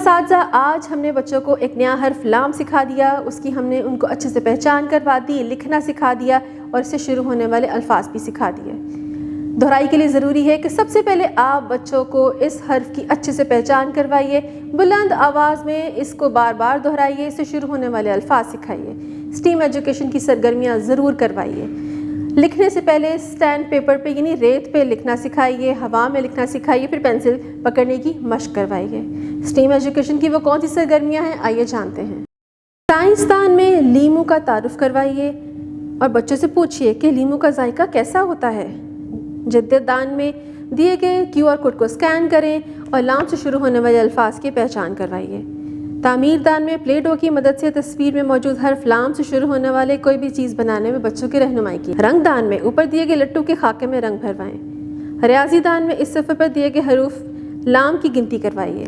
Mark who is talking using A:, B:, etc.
A: असातिज़ा, आज हमने बच्चों को एक नया हर्फ लाम सिखा दिया, उसकी हमने उनको अच्छे से पहचान करवा दी, लिखना सिखा दिया और इससे शुरू होने वाले अल्फाज भी सिखा दिए। दोहराई के लिए ज़रूरी है कि सबसे पहले आप बच्चों को इस हर्फ की अच्छे से पहचान करवाइए, बुलंद आवाज़ में इसको बार बार दोहराइए, इससे शुरू होने वाले अल्फाज सिखाइए। स्टीम एजुकेशन की सरगर्मियाँ ज़रूर करवाइए। लिखने से पहले स्टैंड पेपर पे यानी रेत पे लिखना सिखाइए, हवा में लिखना सिखाइए, फिर पेंसिल पकड़ने की मशक करवाइए। स्टीम एजुकेशन की वो कौन सी सरगर्मियाँ हैं, आइए जानते हैं। साइंसदान में लीमू का तारुफ करवाइए और बच्चों से पूछिए कि लीमू का जायका कैसा होता है। जद्ददान में दिए गए QR कोड को स्कैन करें और लाम से शुरू होने वाले अल्फाज की पहचान करवाइए। तामीरदान में प्ले डो की मदद से तस्वीर में मौजूद हर्फ लाम से शुरू होने वाले कोई भी चीज़ बनाने में बच्चों की रहनुमाई की। रंगदान में ऊपर दिए गए लट्टू के खाके में रंग भरवाएं। रियाजीदान में इस सफ़े पर दिए गए हरूफ लाम की गिनती करवाइए।